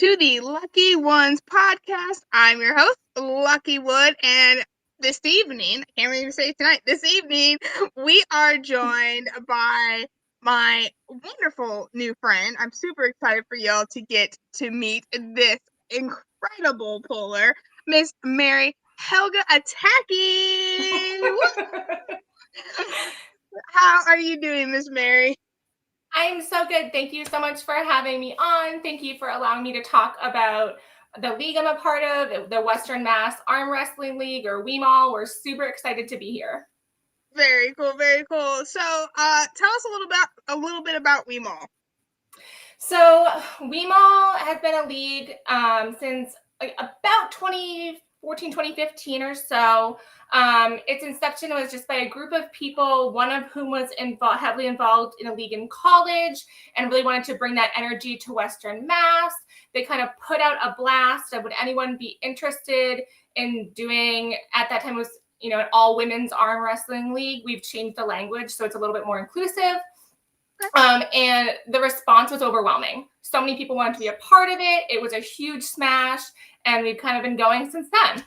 to the Lucky Ones podcast. I'm your host, Lucky Wood, and this evening, I can't even say tonight, this evening, we are joined by my wonderful new friend. I'm super excited for y'all to get to meet this incredible puller, Miss Mary Helga Attacking. How are you doing, Miss Mary? I'm so good. Thank you so much for having me on. Thank you for allowing me to talk about the league I'm a part of, the Western Mass Armwrestling League, or WeMawl. We're super excited to be here. Very cool, very cool. So, tell us a little bit about WeMawl. So, WeMawl has been a league since about 2014, 2015 or so. Its inception was just by a group of people, one of whom was heavily involved in a league in college and really wanted to bring that energy to Western Mass. They kind of put out a blast of would anyone be interested in doing, at that time it was, an all women's arm wrestling league. We've changed the language so it's a little bit more inclusive. And the response was overwhelming. So many people wanted to be a part of it. It was a huge smash, and we've kind of been going since then.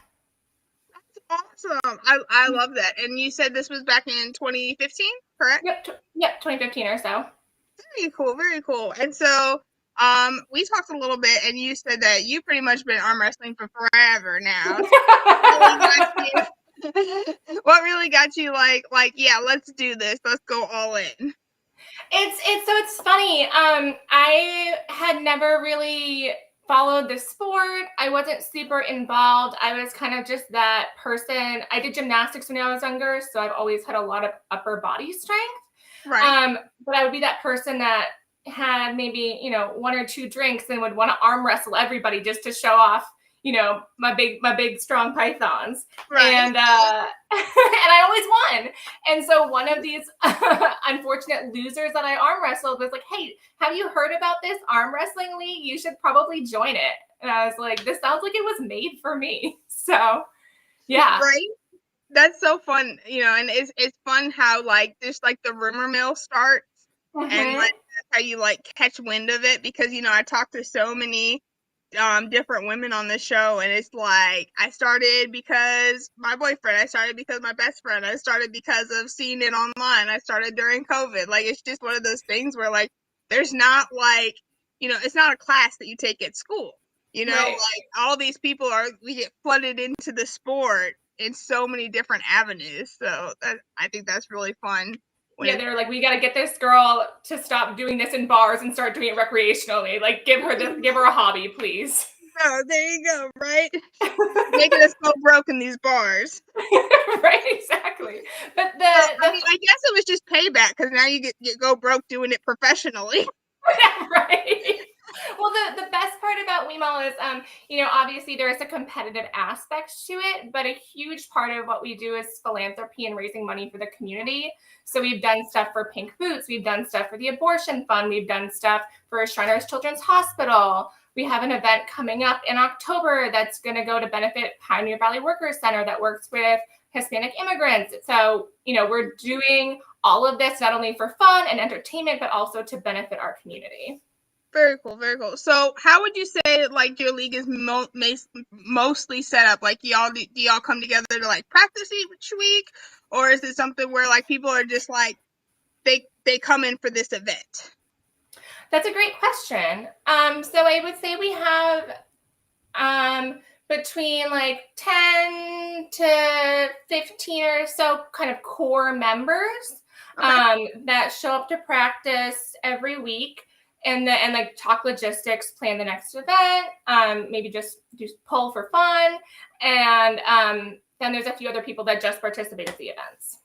That's awesome. I love that. And you said this was back in 2015, correct? Yep, 2015 or so. Very cool, very cool. And so, we talked a little bit, and you said that you've pretty much been arm wrestling for forever now. What really got you like, yeah, let's do this. Let's go all in. It's funny. I had never really followed the sport. I wasn't super involved. I was kind of just that person. I did gymnastics when I was younger, so I've always had a lot of upper body strength. Right. But I would be that person that had maybe, one or two drinks and would want to arm wrestle everybody just to show off, my big strong pythons. Right. And I always won. And so one of these unfortunate losers that I arm wrestled was like, hey, have you heard about this arm wrestling league? You should probably join it. And I was like, this sounds like it was made for me. So yeah. Right. That's so fun, and it's fun how just the rumor mill starts, and that's how you catch wind of it, because I talked to so many different women on this show, and it's like, I started because my boyfriend, I started because my best friend, I started because of seeing it online, I started during COVID. It's just one of those things where there's not it's not a class that you take at school, Right. all these people we get flooded into the sport in so many different avenues. So I think that's really fun. Yeah, they were like, we got to get this girl to stop doing this in bars and start doing it recreationally. Give her a hobby, please. Oh, there you go, right? Making us go broke in these bars. Right, exactly. But I guess it was just payback, because now you go broke doing it professionally. Right. Well, the best part about WeMawl is, obviously there is a competitive aspect to it, but a huge part of what we do is philanthropy and raising money for the community. So we've done stuff for Pink Boots. We've done stuff for the Abortion Fund. We've done stuff for Shriners Children's Hospital. We have an event coming up in October that's going to go to benefit Pioneer Valley Workers Center that works with Hispanic immigrants. So, we're doing all of this not only for fun and entertainment, but also to benefit our community. Very cool, very cool. So how would you say your league is mostly set up? Do y'all come together to practice each week, or is it something where people are just they come in for this event? That's a great question. So I would say we have between 10 to 15 or so kind of core members that show up to practice every week. And talk logistics, plan the next event, maybe just pull for fun. And then there's a few other people that just participate at the events.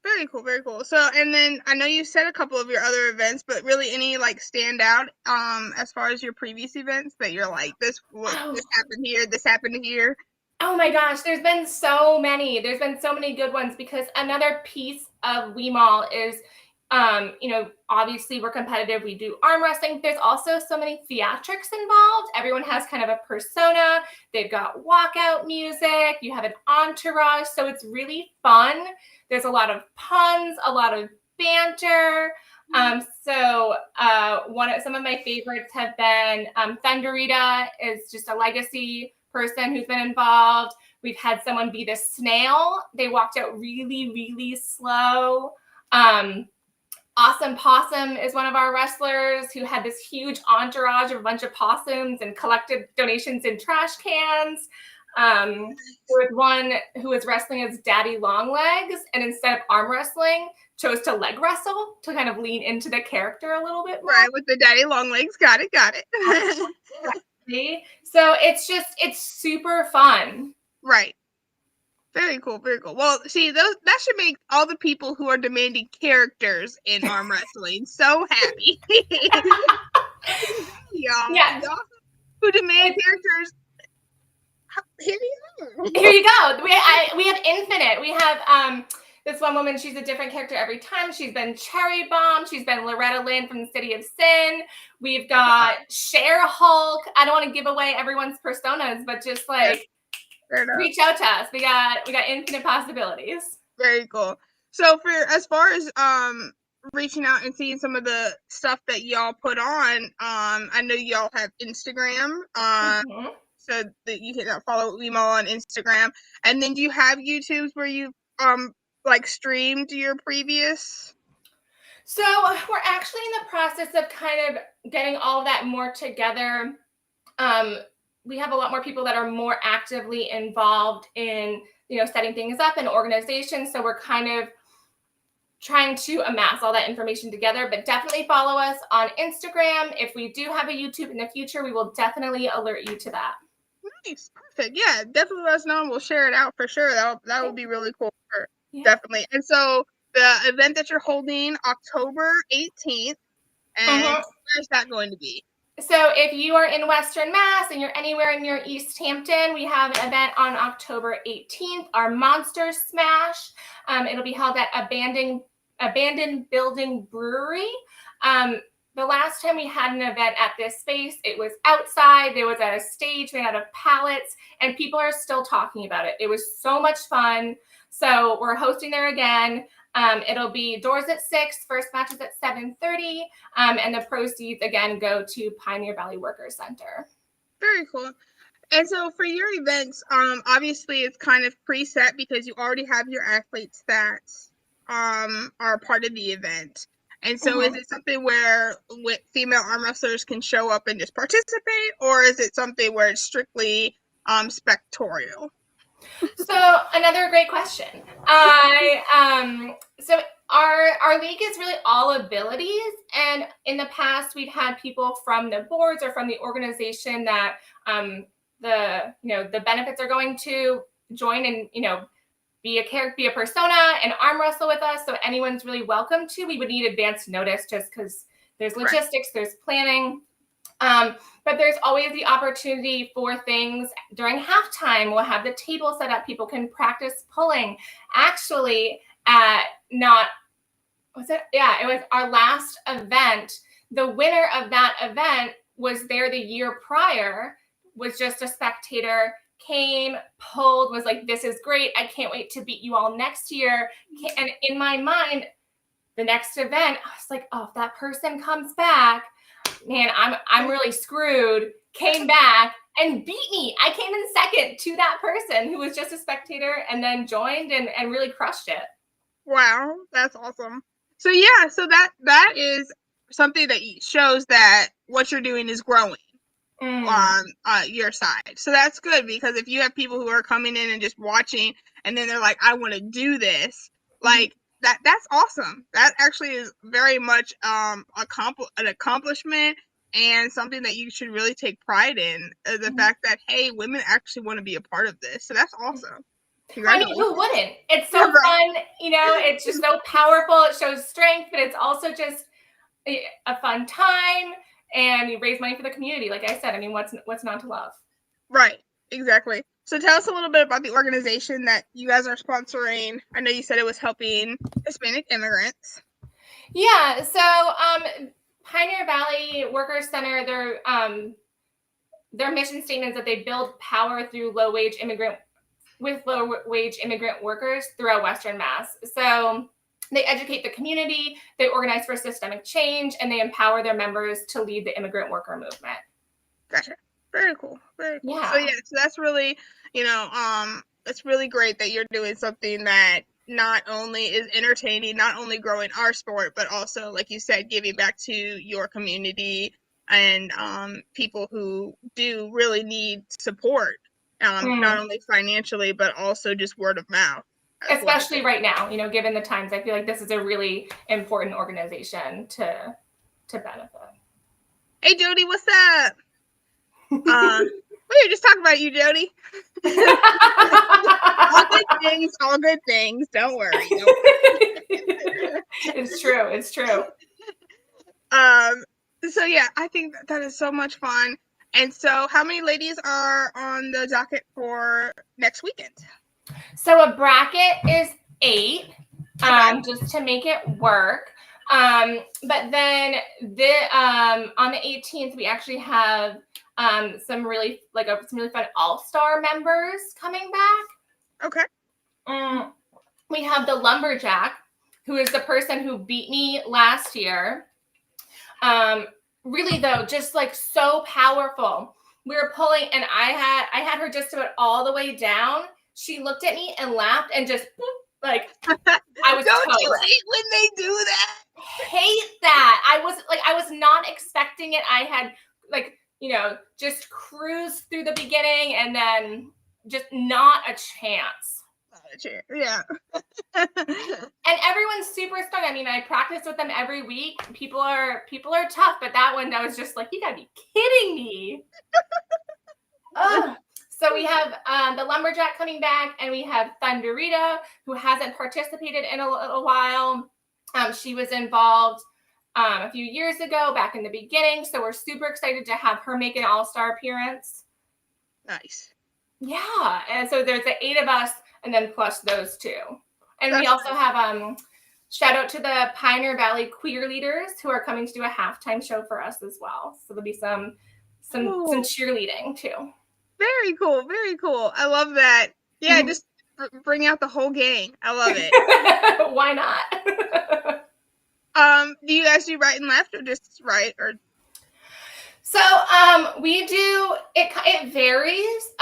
Very cool, very cool. So, and then I know you said a couple of your other events, but really any stand out as far as your previous events that you're this happened here, this happened here? Oh my gosh, there's been so many. There's been so many good ones, because another piece of WeMawl is, obviously we're competitive. We do arm wrestling. There's also so many theatrics involved. Everyone has kind of a persona. They've got walkout music. You have an entourage. So it's really fun. There's a lot of puns, a lot of banter. Some of my favorites have been Thunderita is just a legacy person who's been involved. We've had someone be the snail. They walked out really, really slow. Awesome Possum is one of our wrestlers who had this huge entourage of a bunch of possums and collected donations in trash cans. There was one who was wrestling as Daddy Longlegs, and instead of arm wrestling, chose to leg wrestle to kind of lean into the character a little bit more. Right, with the Daddy Longlegs. Got it. So it's super fun. Right. Very cool. Very cool. Well, see, that should make all the people who are demanding characters in arm wrestling so happy. Y'all who demand characters. Here you go. We have Infinite. We have this one woman. She's a different character every time. She's been Cherry Bomb. She's been Loretta Lynn from the City of Sin. We've got Cher Hulk. I don't want to give away everyone's personas, but just like reach out to us. We got infinite possibilities. Very cool. So as far as reaching out and seeing some of the stuff that y'all put on, I know y'all have Instagram. So that you can follow WeMawl on Instagram. And then do you have YouTubes where you like streamed your previous? So we're actually in the process of kind of getting all of that more together. We have a lot more people that are more actively involved in, setting things up in organizations. So we're kind of trying to amass all that information together, but definitely follow us on Instagram. If we do have a YouTube in the future, we will definitely alert you to that. Nice. Perfect. Yeah, definitely let us know and we'll share it out for sure. That would be really cool. Definitely. And so the event that you're holding October 18th, and where's that going to be? So if you are in Western Mass and you're anywhere near East Hampton, we have an event on October 18th, our Monster Smash. It'll be held at Abandoned Building Brewery. The last time we had an event at this space, it was outside. There was a stage made out of pallets, and people are still talking about it. It was so much fun. So we're hosting there again. It'll be doors at 6, first match is at 7:30, and the proceeds, again, go to Pioneer Valley Workers Center. Very cool. And so for your events, obviously it's kind of preset because you already have your athletes that are part of the event. And so is it something where female arm wrestlers can show up and just participate, or is it something where it's strictly spectatorial? So another great question. So our league is really all abilities, and in the past we've had people from the boards or from the organization that the benefits are going to join and be a character, be a persona, and arm wrestle with us. So anyone's really welcome to. We would need advance notice just because there's logistics, there's planning. But there's always the opportunity for things during halftime. We'll have the table set up. People can practice pulling. Actually, it was our last event. The winner of that event was there the year prior, was just a spectator, came, pulled, was like, this is great. I can't wait to beat you all next year. And in my mind, the next event, I was like, oh, if that person comes back, man, I'm really screwed. Came back and beat me. I came in second to that person who was just a spectator and then joined and really crushed it. Wow, that's awesome. So yeah, so that is something that shows that what you're doing is growing on your side. So that's good, because if you have people who are coming in and just watching and then they're like, I want to do this, like that's awesome. That actually is very much an accomplishment and something that you should really take pride in, the fact that, hey, women actually want to be a part of this. So that's awesome. I mean, who wouldn't? It's so fun, it's just so powerful. It shows strength, but it's also just a fun time, and you raise money for the community. Like I said, I mean, what's not to love? Right, exactly. So tell us a little bit about the organization that you guys are sponsoring. I know you said it was helping Hispanic immigrants. Yeah, so Pioneer Valley Workers Center, their mission statement is that they build power through low-wage immigrant workers throughout Western Mass. So They educate the community, they organize for systemic change, and they empower their members to lead the immigrant worker movement. Gotcha. Very cool. Very cool. Yeah. So so that's really, it's really great that you're doing something that not only is entertaining, not only growing our sport, but also, like you said, giving back to your community and people who do really need support, not only financially, but also just word of mouth. Especially right now, given the times, I feel like this is a really important organization to benefit. Hey, Jody, what's up? We were just talking about you, Jody. All good things. Don't worry. It's true. It's true. So yeah, I think that is so much fun. And so how many ladies are on the docket for next weekend? So a bracket is 8, just to make it work. But then on the 18th, we actually have some really fun all-star members coming back. Okay. We have the lumberjack, who is the person who beat me last year. Really though, just like so powerful. We were pulling, and I had her just about all the way down. She looked at me and laughed and just like I was. Don't you hate when they do that? Hate that. I was not expecting it. I had just cruised through the beginning and then just not a chance. Yeah. And everyone's super stoked. I mean, I practice with them every week. People are tough, but that one, I was just like, you gotta be kidding me. So we have the lumberjack coming back, and we have Thunderita, who hasn't participated in a little while. She was involved a few years ago, back in the beginning. So we're super excited to have her make an all-star appearance. Nice. Yeah. And so there's the 8 of us, and then plus those 2. And we also have shout out to the Pioneer Valley Queer Leaders, who are coming to do a halftime show for us as well. So there'll be some cheerleading too. Very cool. Very cool. I love that. Yeah, just bring out the whole gang. I love it. Why not? Do you guys do right and left, or just right? Or so we do it varies.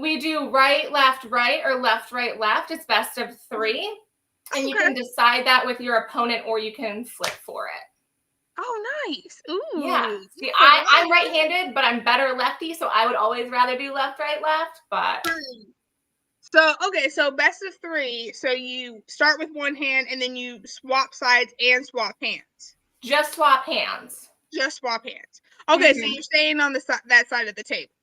We do right, left, right, or left, right, left. It's best of 3. And you can decide that with your opponent, or you can flip for it. Oh, nice. Ooh. Yeah. See, I'm right-handed, but I'm better lefty, so I would always rather do left, right, left. But so best of 3. So you start with one hand, and then you swap sides and swap hands. Just swap hands. Just swap hands. Okay, so you're staying on that side of the table.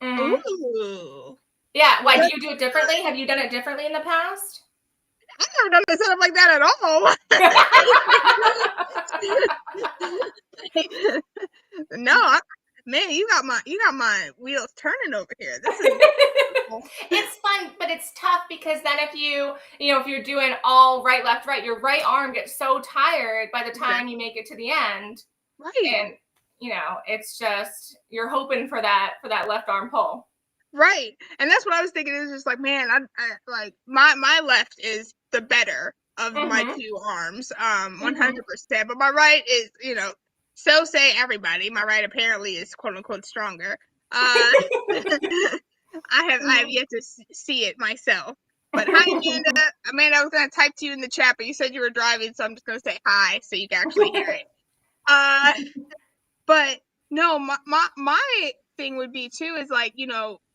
Ooh. Yeah. Why do you do it differently? Have you done it differently in the past? I've never done a setup like that at all. No, man, you got my wheels turning over here. This is It's fun, but it's tough because then if if you're doing all right, left, right, your right arm gets so tired by the time you make it to the end. Right. And it's just you're hoping for that left arm pull. Right. And that's what I was thinking. It was just like, man, I like my left is the better of my 2 arms, 100%. But my right is, so say everybody. My right apparently is quote unquote stronger. I have yet to see it myself. But hi, Amanda. Amanda, I was gonna type to you in the chat, but you said you were driving, so I'm just gonna say hi so you can actually hear it. But no, my thing would be too is like,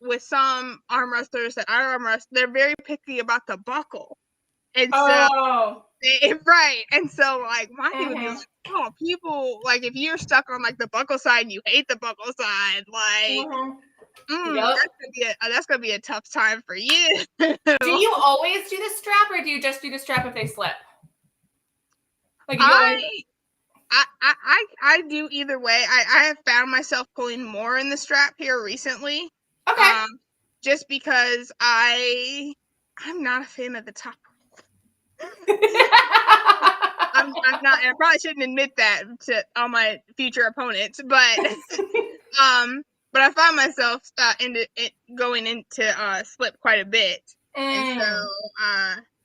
with some arm wrestlers that I arm wrestle, they're very picky about the buckle. And so right. And so like my thing would be like, oh, people like if you're stuck on like the buckle side and you hate the buckle side, like that's gonna be a tough time for you. Do you always do the strap, or do you just do the strap if they slip? Like I do either way. I have found myself pulling more in the strap here recently. Okay. Just because I'm not a fan of the top. I'm not, and I probably shouldn't admit that to all my future opponents, but I find myself going into slip quite a bit, and so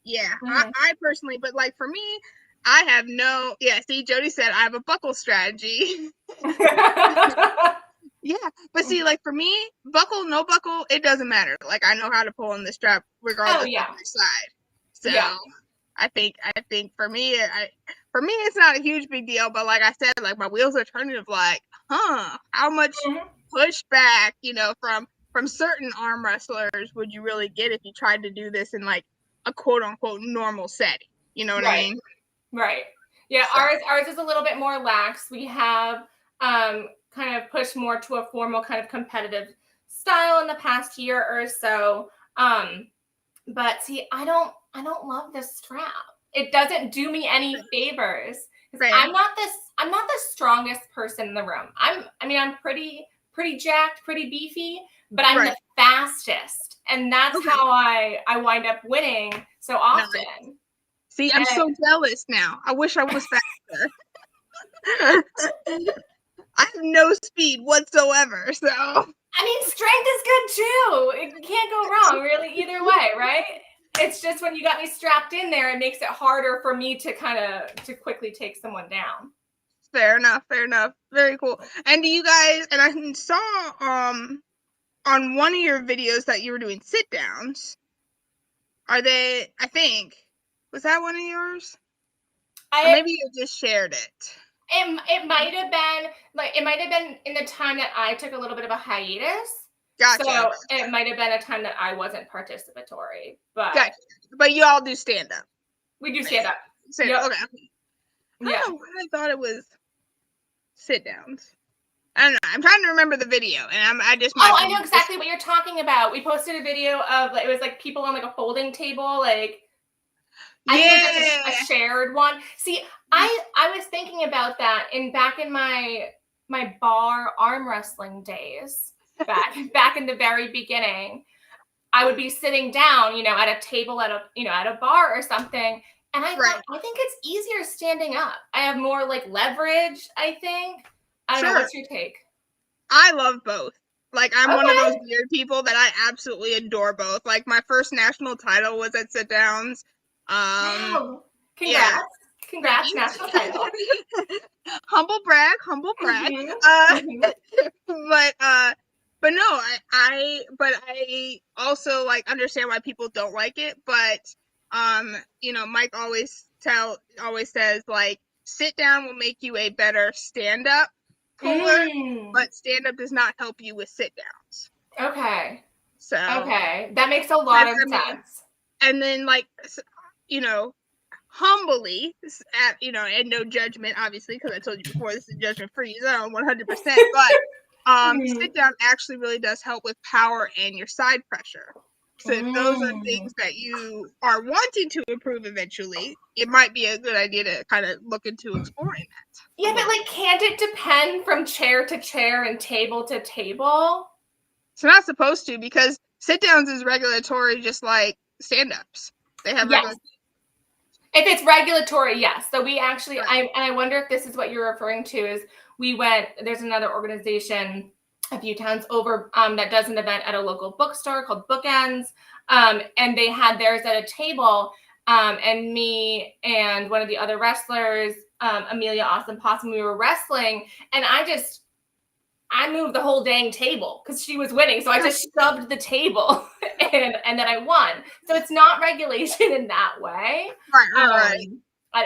Yeah, I personally, but like for me, I have no. Yeah, see, Jody said I have a buckle strategy. Yeah, but see, like for me, buckle, no buckle, it doesn't matter. Like I know how to pull in the strap regardless of my side. So I think for me, it's not a huge big deal. But like I said, like my wheels are turning of like, how much pushback, from certain arm wrestlers would you really get if you tried to do this in like a quote unquote normal setting? You know what I mean? Right. Yeah, so. Ours is a little bit more lax. We have kind of pushed more to a formal kind of competitive style in the past year or so. But see, I don't love this strap. It doesn't do me any favors. I'm not the strongest person in the room. I'm pretty jacked, pretty beefy, but I'm the fastest. And that's how I wind up winning so often. Nice. See, I'm so jealous now. I wish I was faster. I have no speed whatsoever, so. I mean, strength is good too. It can't go wrong, really, either way, right? It's just when you got me strapped in there, it makes it harder for me to to quickly take someone down. Fair enough. Very cool. And do you guys, and I saw on one of your videos that you were doing sit downs. Are they, I think, was that one of yours? Or maybe you just shared it. It might have been in the time that I took a little bit of a hiatus. Gotcha. So it might have been a time that I wasn't participatory, but gotcha. But you all do stand up. We do stand up. Okay. I don't know why I thought it was sit downs. I don't know. I'm trying to remember the video, and I know exactly what you're talking about. We posted a video of it was like people on like a folding table, like. I think it's a shared one. See, I was thinking about that back in my bar arm wrestling days, back in the very beginning. I would be sitting down, at a table at a bar or something, and I thought I think it's easier standing up. I have more like leverage, I think. I don't know, what's your take? I love both. Like I'm one of those weird people that I absolutely adore both. Like my first national title was at sit downs. Wow. Congrats, national title. Humble brag. But no, I also like understand why people don't like it. But Mike always says like sit down will make you a better stand up puller, but stand up does not help you with sit downs. Okay. So that makes a lot of sense. And then like humbly, and no judgment, obviously, because I told you before this is a judgment-free zone, 100%. But sit down actually really does help with power and your side pressure. So if those are things that you are wanting to improve eventually, it might be a good idea to kind of look into exploring that. Yeah, but like, can't it depend from chair to chair and table to table? It's not supposed to, because sit downs is regulatory, just like stand ups. They have regulatory. If it's regulatory, yes. So we actually, I wonder if this is what you're referring to, is there's another organization a few towns over that does an event at a local bookstore called Bookends. And they had theirs at a table, and me and one of the other wrestlers, Amelia Awesome Possum, we were wrestling, and I moved the whole dang table because she was winning. So I just shoved the table and then I won. So it's not regulation in that way. Right.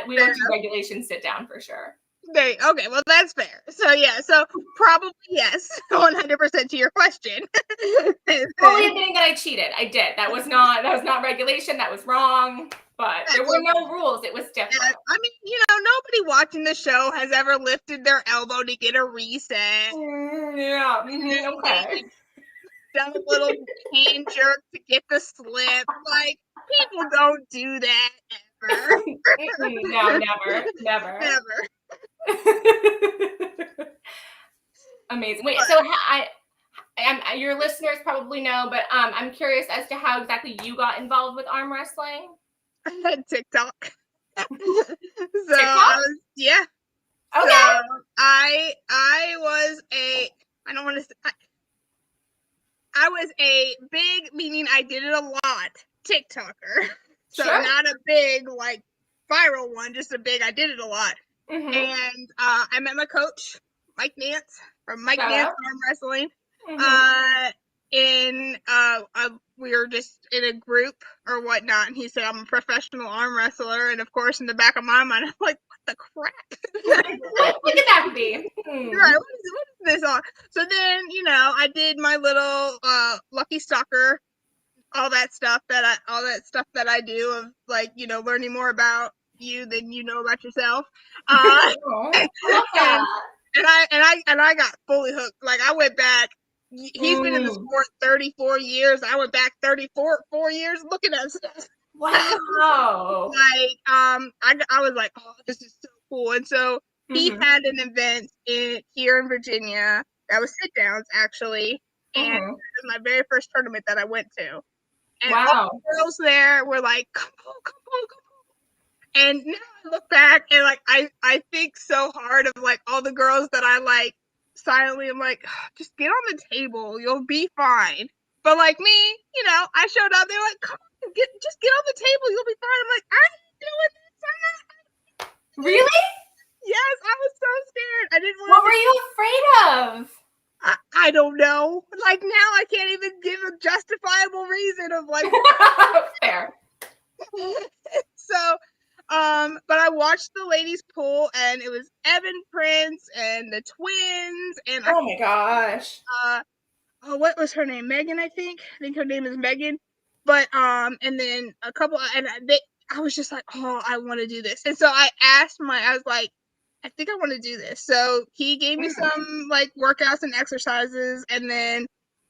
We don't do regulation sit down for sure. Okay, well that's fair. So probably yes, 100% to your question. Fully admitting that I cheated. I did. That was not regulation. That was wrong. But there were no rules. It was different. I mean, nobody watching the show has ever lifted their elbow to get a reset. Yeah. Okay. Done a little cane jerk to get the slip. Like, people don't do that ever. No, never. Amazing. Wait, so your listeners probably know, but I'm curious as to how exactly you got involved with arm wrestling. TikTok. TikTok? Yeah. Okay. So I was I was a big, meaning I did it a lot, TikToker. So Sure. not a big, like, viral one, just a big, I did it a lot. Mm-hmm. And I met my coach, Mike Nance, from Mike Nance Armwrestling. Mm-hmm. We were just in a group or whatnot, and he said, I'm a professional arm wrestler. And of course, in the back of my mind, I'm like, what the crap? What could that be? Right, what is this on? So then, I did my little Lucky Stalker, all that stuff that I do of, like, learning more about you than you know about yourself. I love that. And I got fully hooked. Like, I went back. He's been in the sport 34 years. I went back 4 years looking at stuff. Wow. Like, I was like, oh, this is so cool. And so he had an event here in Virginia that was sit downs, actually. And it was my very first tournament that I went to. And all the girls there were like, come on. And now I look back and, like, I think so hard of, like, all the girls that I, like, silently am like, just get on the table, you'll be fine. But, like, me, I showed up, they were like, come on, just get on the table, you'll be fine. I'm like, I ain't doing this. I'm not. Really? Yes, I was so scared. I didn't want. What were you afraid of? I don't know. Like, now I can't even give a justifiable reason of, like. Fair. So, but I watched the ladies pool, and it was Evan Prince and the twins, and oh my gosh. What was her name? Megan, I think her name is Megan. But and then a couple, and I was just like, oh, I want to do this. And so I was like, I think I want to do this. So he gave me some, like, workouts and exercises, and then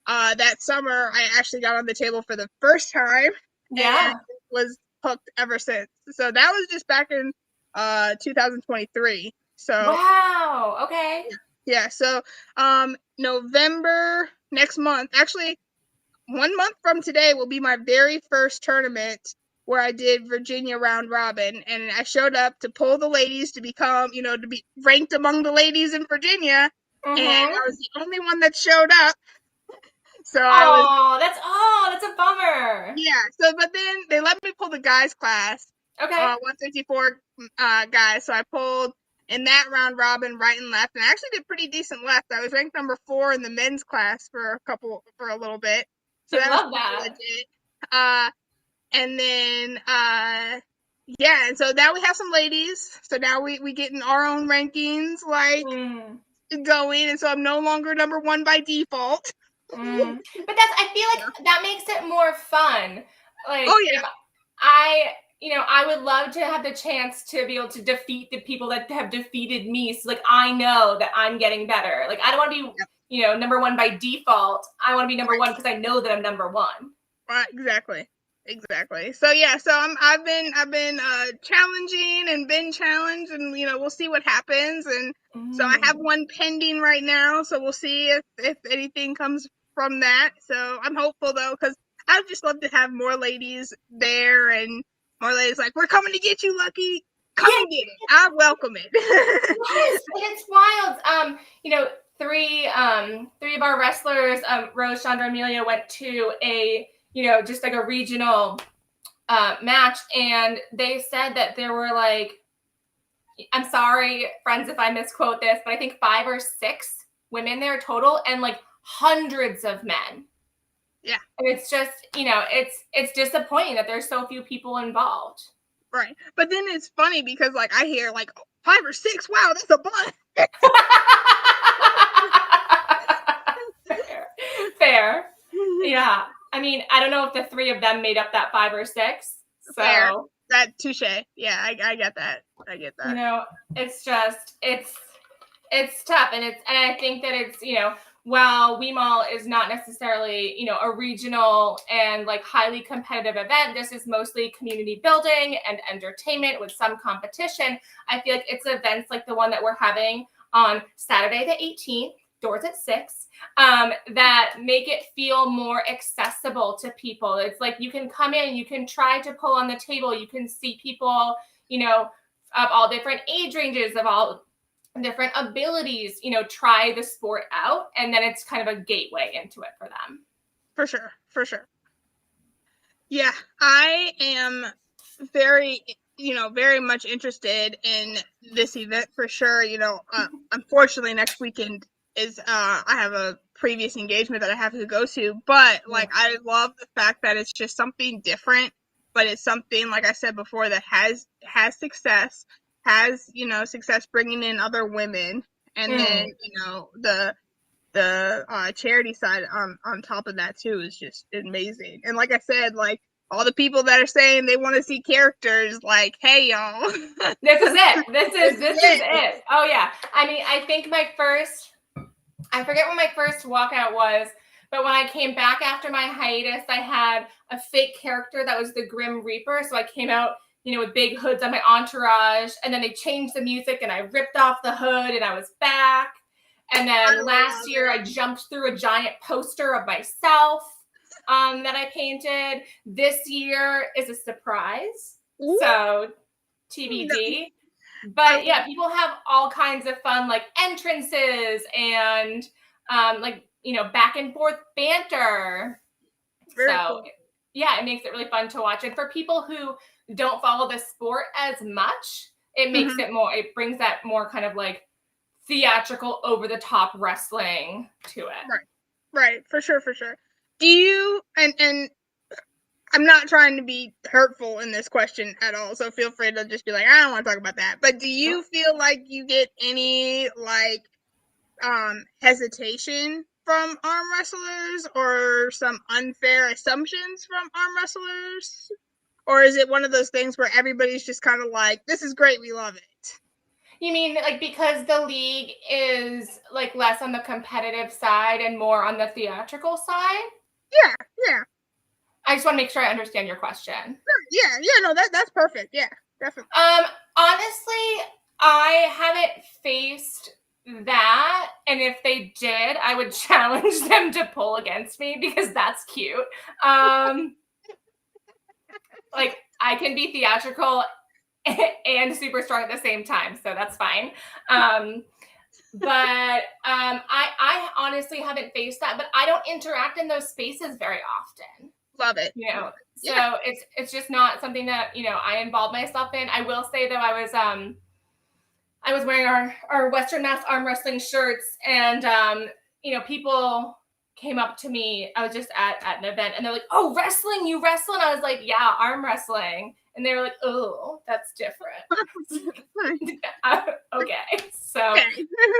that summer I actually got on the table for the first time. Yeah. And was hooked ever since. So that was just back in 2023. So wow. Okay. Yeah. So November next month, actually 1 month from today, will be my very first tournament where I did Virginia round robin, and I showed up to pull the ladies to become, to be ranked among the ladies in Virginia, and I was the only one that showed up. So that's a bummer. Yeah. So, but then they let me pull the guys class. Okay. 154 guys. So I pulled in that round robin, right and left, and I actually did pretty decent left. I was ranked number 4 in the men's class for a little bit. So I love that. Legit. And then yeah, and so now we have some ladies. So now we getting our own rankings, like, going, and so I'm no longer number 1 by default. But I feel like that makes it more fun. Like, oh yeah, I would love to have the chance to be able to defeat the people that have defeated me. So, like, I know that I'm getting better. Like, I don't want to be, number 1 by default. I want to be number 1 because I know that I'm number 1. Right, exactly. So yeah, so I've been challenging and been challenged, and we'll see what happens. And so I have one pending right now, so we'll see if anything comes from that. So I'm hopeful, though, because I'd just love to have more ladies there, and more ladies like, we're coming to get you, Lucky. Come and get it. I welcome it. Yes, it's wild. Three of our wrestlers, Rose, Chandra, Amelia, went to a just like a regional match, and they said that there were, like, I'm sorry, friends, if I misquote this, but I think 5 or 6 women there total, and, like, hundreds of men. Yeah. And it's just, it's disappointing that there's so few people involved. Right. But then it's funny because, like, I hear, like, 5 or 6, wow, that's a bunch. Fair. Yeah. I mean, I don't know if the 3 of them made up that 5 or 6. So fair. That touche. Yeah, I get that. It's just it's tough, and I think that it's while WeMawl is not necessarily a regional and, like, highly competitive event, this is mostly community building and entertainment with some competition. I feel like it's events like the one that we're having on Saturday the 18th. Doors at 6, that make it feel more accessible to people. It's like you can come in, you can try to pull on the table, you can see people, of all different age ranges, of all different abilities, try the sport out, and then it's kind of a gateway into it for them. For sure. Yeah, I am very, very much interested in this event for sure. Unfortunately, next weekend is I have a previous engagement that I have to go to, but like I love the fact that it's just something different, but it's something, like I said before, that has success, has success bringing in other women, and then the charity side on top of that too is just amazing. And like I said, like all the people that are saying they want to see characters, like, hey y'all, this is it. This is it. Oh yeah. I mean, I think I forget when my first walkout was, but when I came back after my hiatus, I had a fake character that was the Grim Reaper. So I came out, with big hoods on my entourage, and then they changed the music and I ripped off the hood and I was back. And then last year I jumped through a giant poster of myself that I painted. This year is a surprise. Ooh. So TBD. But yeah, people have all kinds of fun, like entrances and back and forth banter. Very cool. Yeah, it makes it really fun to watch. And for people who don't follow the sport as much, it makes it brings that more kind of like theatrical, over the top wrestling to it. Right, for sure. Do you, and I'm not trying to be hurtful in this question at all, so feel free to just be like, I don't want to talk about that. But do you feel like you get any like hesitation from arm wrestlers, or some unfair assumptions from arm wrestlers? Or is it one of those things where everybody's just kind of like, this is great, we love it? You mean like because the league is like less on the competitive side and more on the theatrical side? Yeah. I just want to make sure I understand your question. Yeah, no, that's perfect. Yeah, definitely. Honestly, I haven't faced that, and if they did, I would challenge them to pull against me because that's cute. Like I can be theatrical and super strong at the same time, so that's fine. But I honestly haven't faced that, but I don't interact in those spaces very often. Love it. So it's just not something that I involve myself in. I will say though, I was wearing our Western Mass arm wrestling shirts, and people came up to me. I was just at an event, and they're like, "Oh, wrestling, you wrestle?" And I was like, "Yeah, arm wrestling." And they were like, "Oh, that's different." Okay, so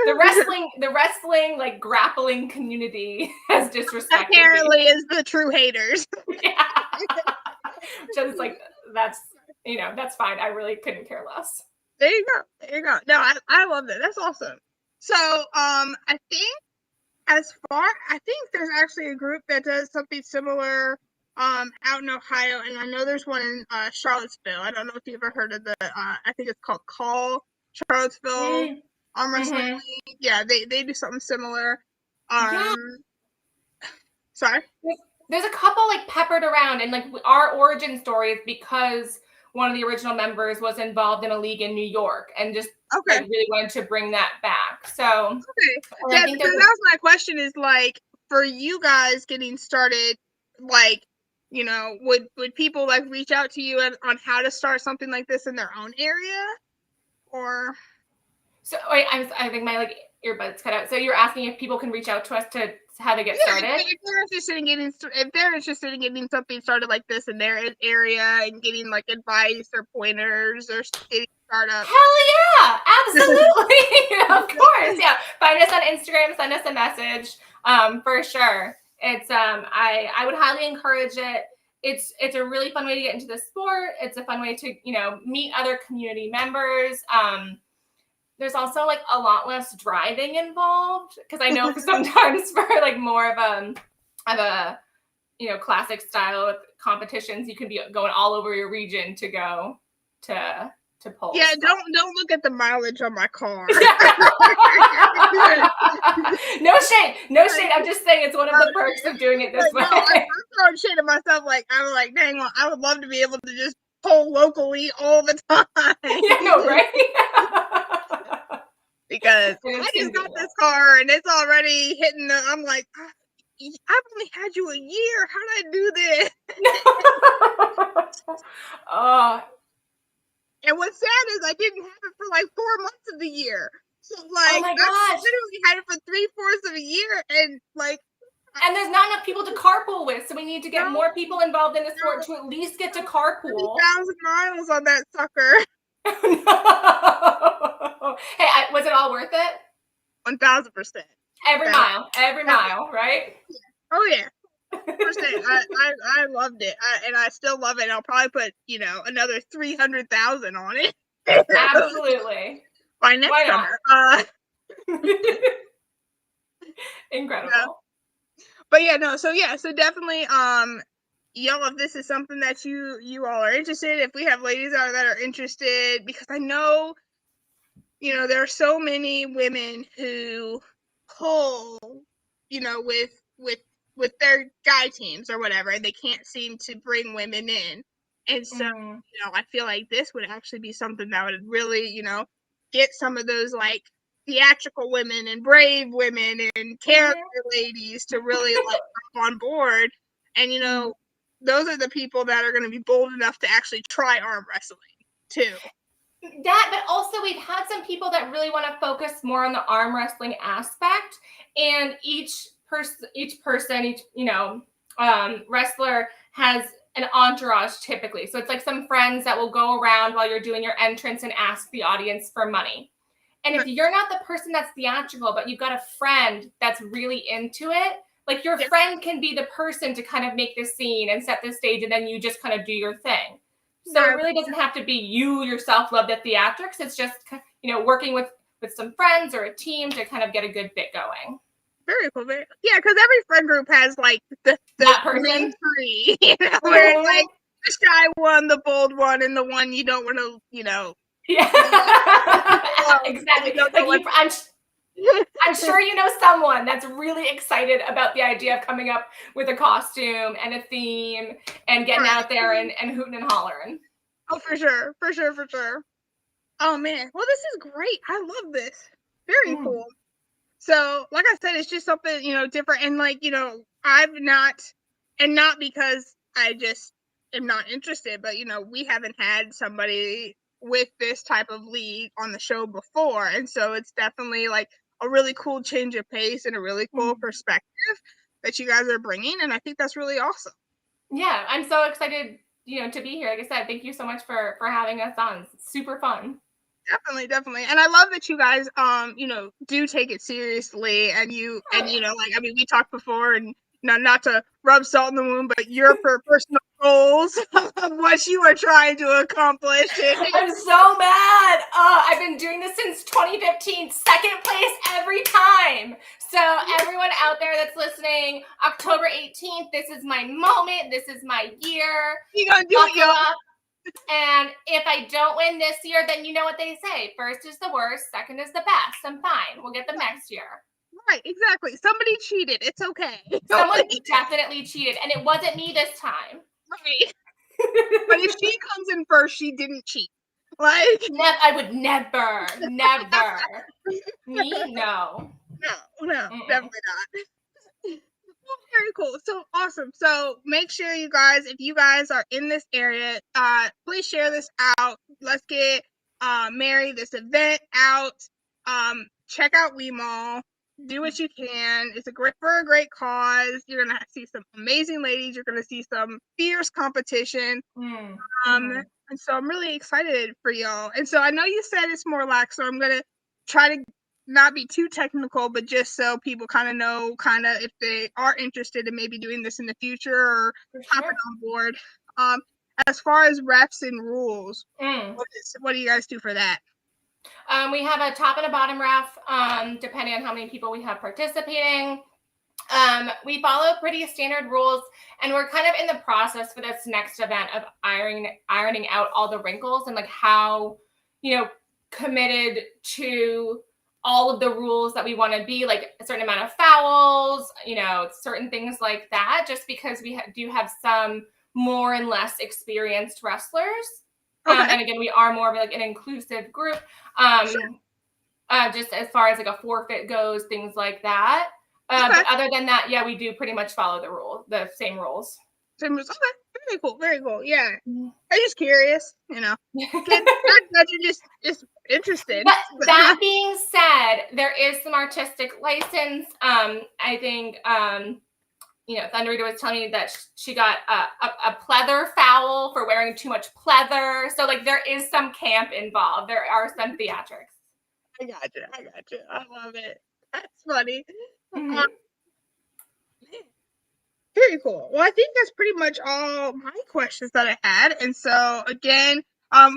the wrestling like grappling community has disrespected apparently me. Is the true haters. Yeah, just like that's fine. I really couldn't care less. There you go. No, I love that. That's awesome. So I think there's actually a group that does something similar out in Ohio, and I know there's one in Charlottesville. I don't know if you've ever heard of the I think it's called Call Charlottesville Arm Wrestling League. Yeah, they do something similar. Sorry? There's a couple like peppered around, and like our origin story is because one of the original members was involved in a league in New York and just like really wanted to bring that back. So yeah, because that was my question, is like, for you guys getting started, like, would people like reach out to you on how to start something like this in their own area? Or wait, I think my like earbuds cut out. So you're asking if people can reach out to us to how to get started? If they're interested in getting something started like this in their area and getting like advice or pointers or getting startup. Hell yeah, absolutely. Of course. Yeah. Find us on Instagram, send us a message. For sure. It's I would highly encourage it. It's a really fun way to get into the sport. It's a fun way to, meet other community members. There's also like a lot less driving involved, because I know sometimes for like more of a classic style with competitions, you can be going all over your region to go to pull. Yeah, don't look at the mileage on my car. No shade. I'm just saying it's one of the perks of doing it this way. I'm throwing shade at myself. Like I'm like, dang, well, I would love to be able to just pull locally all the time. Yeah, no, right? Because I just got this car and it's already hitting I'm like, I've only had you a year. How did I do this? And what's sad is I didn't have it for like 4 months of the year. So like, oh my I gosh. literally had it for 3/4 of a year, and like. And there's not enough people to carpool with, so we need to get more people involved in the sport to at least get to carpool. 3,000 miles on that sucker. No. Hey, was it all worth it? 1,000%. Every mile, right? Oh yeah. 100%. I loved it, and I still love it. I'll probably put another 300,000 on it. Absolutely. By next summer. Incredible. Yeah. But yeah, no. So definitely, y'all, if this is something that you all are interested, if we have ladies out there that are interested, because I know, there are so many women who pull, with their guy teams or whatever, and they can't seem to bring women in. And so, I feel like this would actually be something that would really, get some of those like theatrical women and brave women and character ladies to really like come on board. And those are the people that are going to be bold enough to actually try arm wrestling too. That, but also we've had some people that really want to focus more on the arm wrestling aspect, and each wrestler has an entourage typically. So it's like some friends that will go around while you're doing your entrance and ask the audience for money. And if you're not the person that's theatrical, but you've got a friend that's really into it, like your friend can be the person to kind of make the scene and set the stage, and then you just kind of do your thing. So it really doesn't have to be you yourself love the theatrics. It's just, working with some friends or a team to kind of get a good bit going. Very cool. Yeah, because every friend group has like the main three, where it's like the shy one, the bold one, and the one you don't want to, Yeah, exactly. I'm sure you know someone that's really excited about the idea of coming up with a costume and a theme and getting out there and hooting and hollering. Oh, for sure. Oh man, well, this is great. I love this. Very cool. So, like I said, it's just something different, and like not because I just am not interested, but we haven't had somebody with this type of league on the show before, and so it's definitely like a really cool change of pace and a really cool perspective that you guys are bringing, and I think that's really awesome. Yeah, I'm so excited, to be here. Like I said, thank you so much for having us on. It's super fun. Definitely. And I love that you guys, do take it seriously, and we talked before, and not to rub salt in the wound, but your personal goals of what you are trying to accomplish. I'm so mad. I've been doing this since 2015, second place every time. So everyone out there that's listening, October 18th, this is my moment. This is my year. You're going to do it, y'all. And if I don't win this year, then you know what they say. First is the worst, second is the best. I'm fine. We'll get them next year. Right, exactly. Somebody cheated. It's okay. Someone definitely cheated, and it wasn't me this time. Right. But if she comes in first, she didn't cheat. Like, I would never. Me? No. No, definitely not. Very cool. So awesome. So make sure you guys, if you guys are in this area, please share this out. Let's get this event out. Check out WeMawl. Do what you can. It's for a great cause. You're gonna see some amazing ladies. You're gonna see some fierce competition. And so I'm really excited for y'all. And so I know you said it's more lax, so I'm gonna try to not be too technical, but just so people kind of know if they are interested in maybe doing this in the future or hopping on board. As far as refs and rules, what do you guys do for that? We have a top and a bottom ref, depending on how many people we have participating. We follow pretty standard rules, and we're kind of in the process for this next event of ironing out all the wrinkles and like how, committed to all of the rules that we want to be, like a certain amount of fouls, certain things like that, just because we do have some more and less experienced wrestlers. And again, we are more of like an inclusive group. Just as far as like a forfeit goes, things like that. But other than that, yeah, we do pretty much follow the same rules. Okay, very cool, very cool. Yeah, I'm just curious, Kids, just interested. But that being said, there is some artistic license. I think Thunder Reader was telling me that she got a pleather foul for wearing too much pleather. So like there is some camp involved. There are some theatrics. I got you. I love it. That's funny. Mm-hmm. Very cool. Well, I think that's pretty much all my questions that I had. And so again,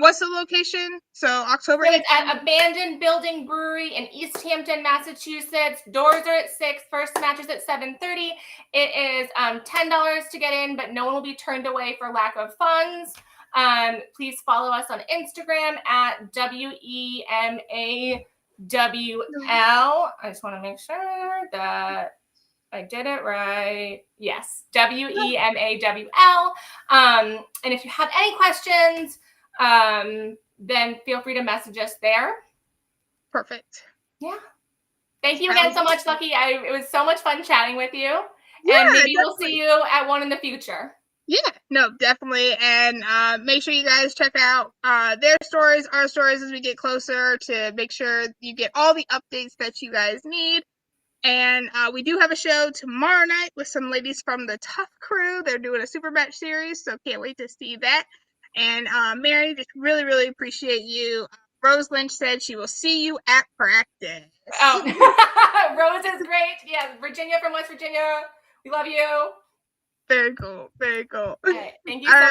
what's the location? So October 8th. So it's at Abandoned Building Brewery in East Hampton, Massachusetts. Doors are at 6. First match is at 7:30. It is $10 to get in, but no one will be turned away for lack of funds. Please follow us on Instagram at WEMAWL. I just want to make sure that I did it right. Yes, WEMAWL. And if you have any questions, then feel free to message us there. Perfect. Yeah. Thank you again so much, Lucky. It was so much fun chatting with you. Yeah, and maybe definitely. We'll see you at one in the future. Yeah, no, definitely. And make sure you guys check out their stories, our stories as we get closer to make sure you get all the updates that you guys need. And we do have a show tomorrow night with some ladies from the Tough Crew. They're doing a super match series, so can't wait to see that. And Mary, just really, really appreciate you. Rose Lynch said she will see you at practice. Oh, Rose is great. Yeah, Virginia from West Virginia. We love you. Very cool. Very cool. All right. Thank you so much.